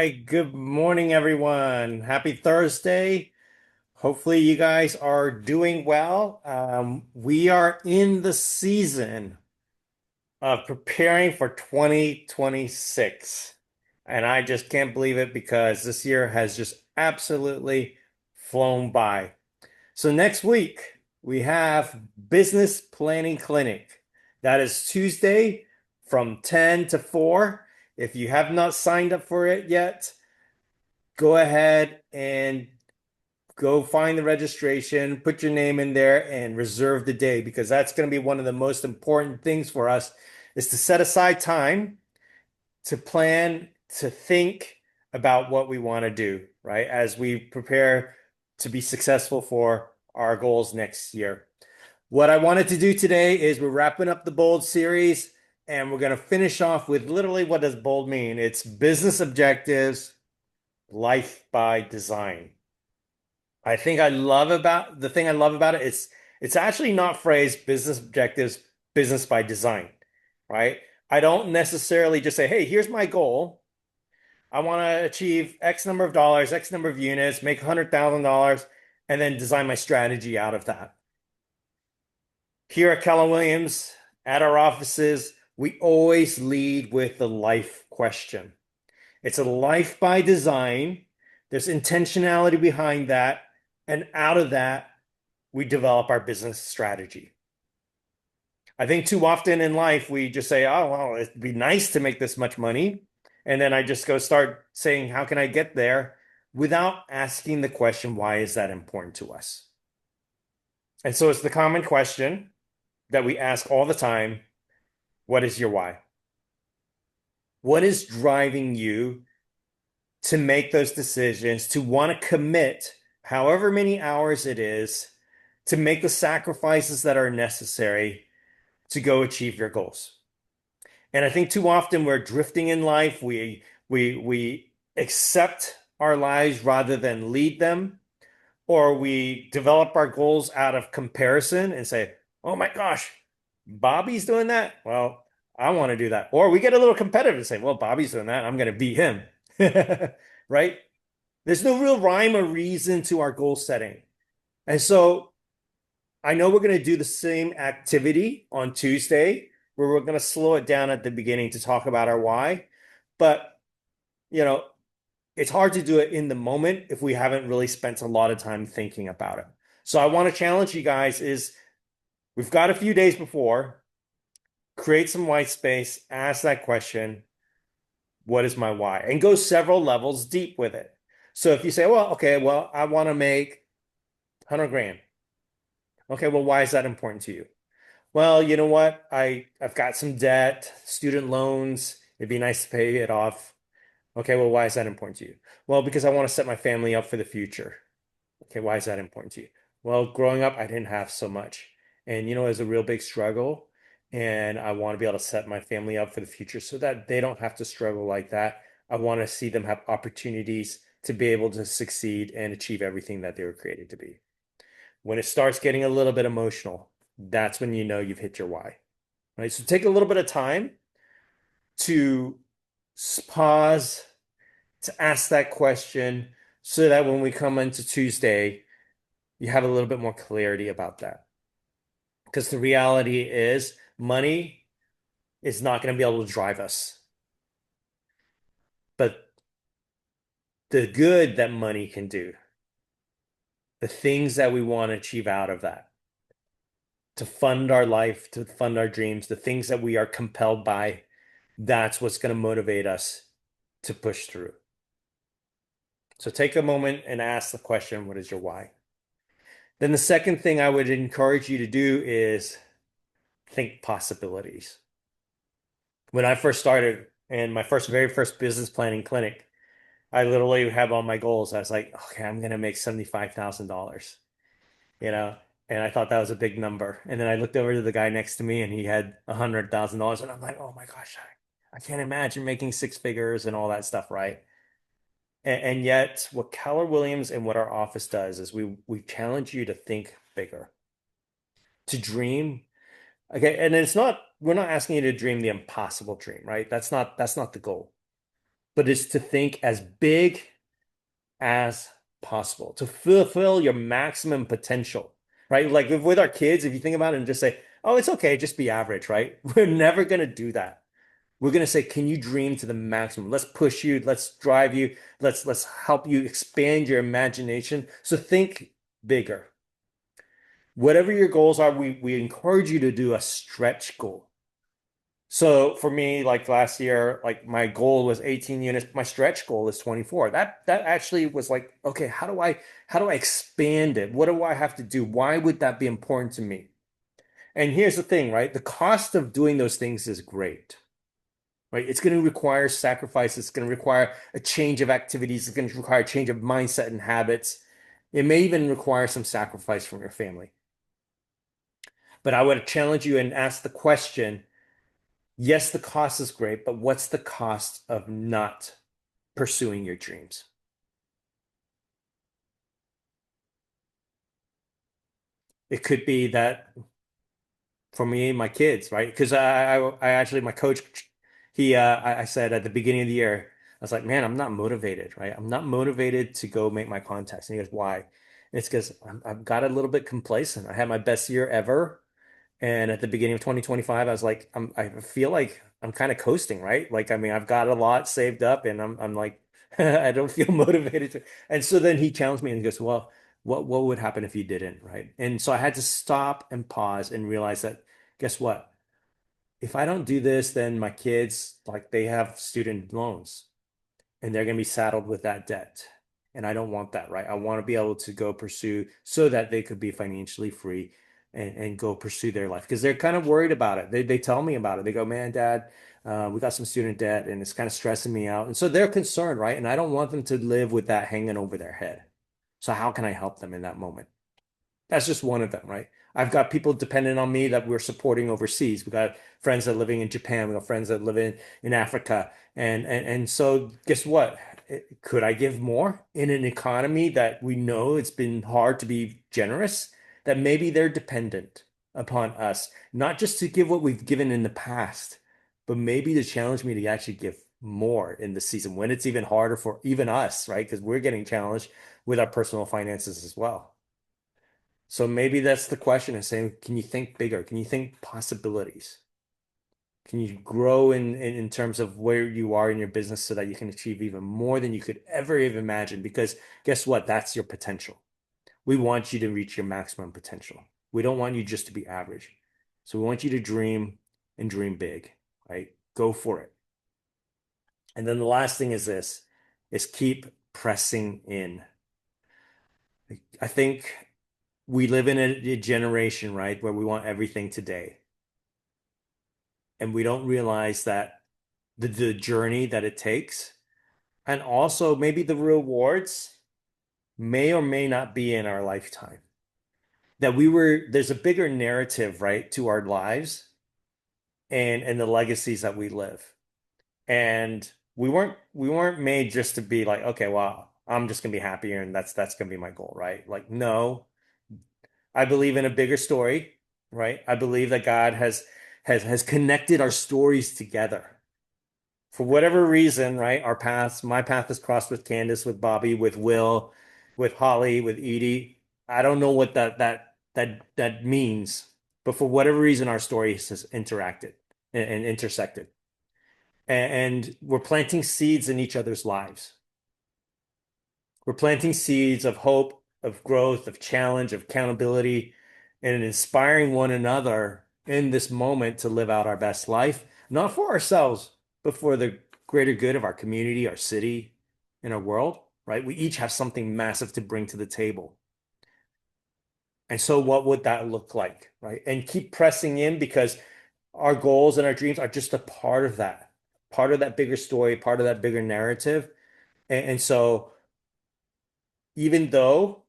Good morning, everyone. Happy Thursday. Hopefully, you guys are doing well. We are in the season of preparing for 2026. And I just can't believe it because this year has just absolutely flown by. So, next week, we have Business Planning Clinic. That is Tuesday from 10 to 4. If you have not signed up for it yet, go ahead and go find the registration, put your name in there and reserve the day because that's going to be one of the most important things for us is to set aside time to plan, to think about what we want to do, right? As we prepare to be successful for our goals next year. What I wanted to do today is we're wrapping up the Bold series and we're going to finish off with literally what does Bold mean? It's business objectives, life by design. The thing I love about it, it's actually not phrased business objectives, business by design, right? I don't necessarily just say, hey, here's my goal. I want to achieve X number of dollars, X number of units, make $100,000, and then design my strategy out of that. Here at Keller Williams, at our offices, we always lead with the life question. It's a life by design. There's intentionality behind that. And out of that, we develop our business strategy. I think too often in life, we just say, oh, well, it'd be nice to make this much money. And then I just go start saying, how can I get there? Without asking the question, why is that important to us? And so it's the common question that we ask all the time. What is your why? What is driving you to make those decisions, to want to commit however many hours it is to make the sacrifices that are necessary to go achieve your goals? And I think too often we're drifting in life. We accept our lives rather than lead them, or we develop our goals out of comparison and say, "Oh my gosh, Bobby's doing that. Well, I want to do that." Or we get a little competitive and say, "Well, Bobby's doing that. I'm going to beat him." Right? There's no real rhyme or reason to our goal setting. And so I know we're going to do the same activity on Tuesday where we're going to slow it down at the beginning to talk about our why. But, you know, it's hard to do it in the moment if we haven't really spent a lot of time thinking about it. So I want to challenge you guys is we've got a few days before, create some white space, ask that question, what is my why? And go several levels deep with it. So if you say, well, okay, well, I want to make 100 grand. Okay, well, why is that important to you? Well, you know what? I've got some debt, student loans. It'd be nice to pay it off. Okay, well, why is that important to you? Well, because I want to set my family up for the future. Okay, why is that important to you? Well, growing up, I didn't have so much. And it was a real big struggle. And I want to be able to set my family up for the future so that they don't have to struggle like that. I want to see them have opportunities to be able to succeed and achieve everything that they were created to be. When it starts getting a little bit emotional, that's when you know you've hit your why, right? So take a little bit of time to pause, to ask that question so that when we come into Tuesday, you have a little bit more clarity about that. Because the reality is, money is not going to be able to drive us. But the good that money can do, the things that we want to achieve out of that, to fund our life, to fund our dreams, the things that we are compelled by, that's what's going to motivate us to push through. So take a moment and ask the question, what is your why? Then the second thing I would encourage you to do is think possibilities. When I first started in my very first business planning clinic, I literally have all my goals. I was like, okay, I'm going to make $75,000, you know, and I thought that was a big number. And then I looked over to the guy next to me and he had $100,000. And I'm like, oh my gosh, I can't imagine making six figures and all that stuff, right? And yet, what Keller Williams and what our office does is we challenge you to think bigger, to dream. Okay, and we're not asking you to dream the impossible dream, right? That's not the goal. but it's to think as big as possible, to fulfill your maximum potential, right? Like with our kids, if you think about it and just say, oh, it's okay, just be average, right? We're never going to do that. We're going to say, can you dream to the maximum? Let's push you, let's drive you, let's help you expand your imagination. So think bigger. Whatever your goals are, we encourage you to do a stretch goal. So for me, like last year, like my goal was 18 units. My stretch goal is 24. That actually was like, okay, how do I expand it? What do I have to do? Why would that be important to me? And here's the thing, right? The cost of doing those things is great, right? It's going to require sacrifice. It's going to require a change of activities. It's going to require a change of mindset and habits. It may even require some sacrifice from your family. But I would challenge you and ask the question, yes, the cost is great, but what's the cost of not pursuing your dreams? It could be that for me, my kids, right? Because I actually, my coach, I said at the beginning of the year, I was like, man, I'm not motivated, right? I'm not motivated to go make my contacts. And he goes, why? And it's because I've got a little bit complacent. I had my best year ever. And at the beginning of 2025, I was like, I feel like I'm kind of coasting, right? Like, I mean, I've got a lot saved up and I'm like, I don't feel motivated to. And so then he challenged me and he goes, well, what would happen if you didn't, right? And so I had to stop and pause and realize that, guess what? If I don't do this, then my kids, like, they have student loans and they're going to be saddled with that debt. And I don't want that, right? I want to be able to go pursue so that they could be financially free and go pursue their life because they're kind of worried about it. They tell me about it. They go, man, Dad, we got some student debt and it's kind of stressing me out. And so they're concerned, right? And I don't want them to live with that hanging over their head. So how can I help them in that moment? That's just one of them, right? I've got people dependent on me that we're supporting overseas. We got friends that are living in Japan. We got friends that live in Africa. And so guess what? Could I give more in an economy that we know it's been hard to be generous? That maybe they're dependent upon us, not just to give what we've given in the past, but maybe to challenge me to actually give more in the season when it's even harder for even us, right? Because we're getting challenged with our personal finances as well. So maybe that's the question is saying, can you think bigger? Can you think possibilities? Can you grow in terms of where you are in your business so that you can achieve even more than you could ever even imagine? Because guess what? That's your potential. We want you to reach your maximum potential. We don't want you just to be average. So we want you to dream and dream big, right? Go for it. And then the last thing is this, is keep pressing in. I think we live in a generation, right, where we want everything today. And we don't realize that the journey that it takes, and also maybe the rewards may or may not be in our lifetime. That there's a bigger narrative, right, to our lives and the legacies that we live. And we weren't made just to be like, okay, well, I'm just gonna be happier and that's gonna be my goal, right? Like, no, I believe in a bigger story, right? I believe that God has connected our stories together. For whatever reason, right? My path is crossed with Candace, with Bobby, with Will, with Holly, with Edie. I don't know what that means, but for whatever reason, our stories has interacted and intersected. And we're planting seeds in each other's lives. We're planting seeds of hope, of growth, of challenge, of accountability, and inspiring one another in this moment to live out our best life, not for ourselves, but for the greater good of our community, our city, and our world, right? We each have something massive to bring to the table. And so, what would that look like, right? And keep pressing in because our goals and our dreams are just a part of that bigger story, part of that bigger narrative. And so, even though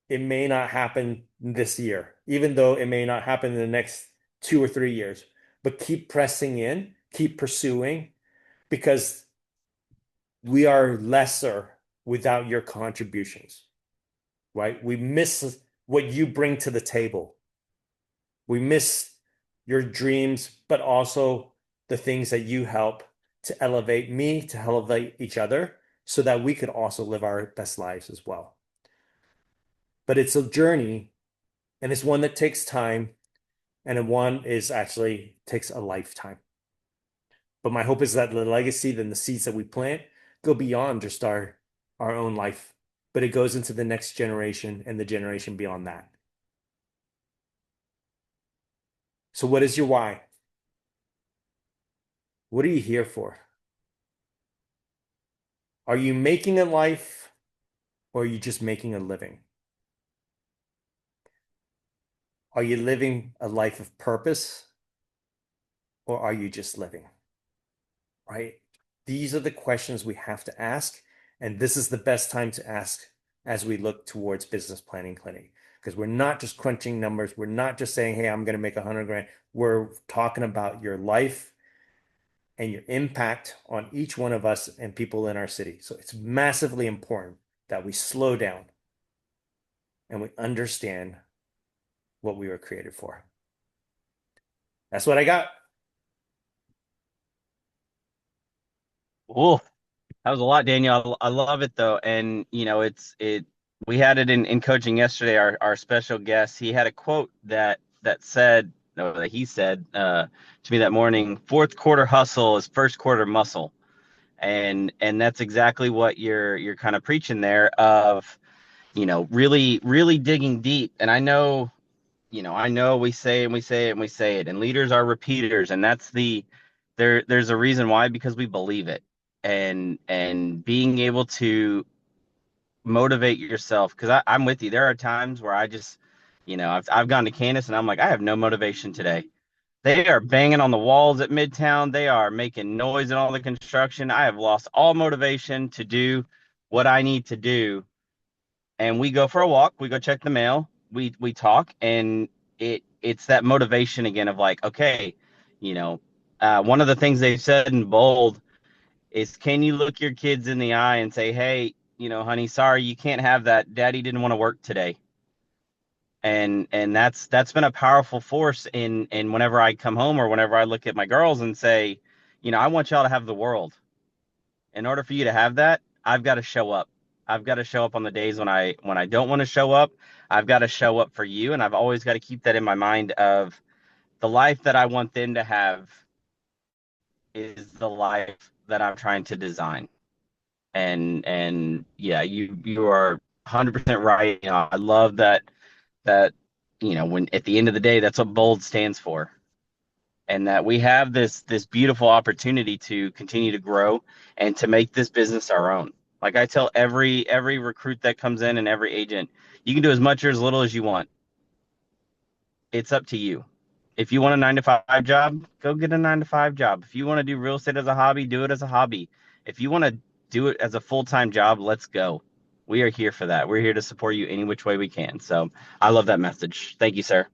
it may not happen this year, even though it may not happen in the next 2 or 3 years. But keep pressing in, keep pursuing, because we are lesser without your contributions, right? We miss what you bring to the table. We miss your dreams, but also the things that you help to elevate me, to elevate each other, so that we could also live our best lives as well. But it's a journey, and it's one that takes time, and one is actually takes a lifetime. But my hope is that the legacy, then the seeds that we plant, go beyond just our own life, but it goes into the next generation and the generation beyond that. So what is your why? What are you here for? Are you making a life, or are you just making a living? Are you living a life of purpose, or are you just living? Right? These are the questions we have to ask. And this is the best time to ask as we look towards business planning clinic. Because we're not just crunching numbers. We're not just saying, hey, I'm going to make 100 grand. We're talking about your life and your impact on each one of us and people in our city. So it's massively important that we slow down and we understand what we were created for. That's what I got. Ooh, that was a lot, Daniel. I love it though. And we had it in coaching yesterday. Our special guest, he had a quote that said, no, that he said to me that morning, fourth quarter hustle is first quarter muscle. And that's exactly what you're kind of preaching there of, really, really digging deep. And I know we say it and we say it and we say it, and leaders are repeaters, and there's a reason why, because we believe it. And being able to motivate yourself, because I'm with you. There are times where I just, I've gone to Candace and I'm like, I have no motivation today. They are banging on the walls at Midtown. They are making noise in all the construction. I have lost all motivation to do what I need to do. And we go for a walk. We go check the mail. We talk, and it's that motivation again of like, okay, one of the things they've said in bold is, can you look your kids in the eye and say, hey, honey, sorry, you can't have that. Daddy didn't want to work today. And that's been a powerful force in whenever I come home or whenever I look at my girls and say, I want y'all to have the world. In order for you to have that, I've got to show up. I've got to show up on the days when I don't want to show up. I've got to show up for you, and I've always got to keep that in my mind of the life that I want them to have is the life that I'm trying to design. And yeah, you are 100% right. I love that when at the end of the day, that's what bold stands for, and that we have this beautiful opportunity to continue to grow and to make this business our own. Like I tell every recruit that comes in and every agent, you can do as much or as little as you want. It's up to you. If you want a 9 to 5 job, go get a 9 to 5 job. If you want to do real estate as a hobby, do it as a hobby. If you want to do it as a full-time job, let's go. We are here for that. We're here to support you any which way we can. So I love that message. Thank you, sir.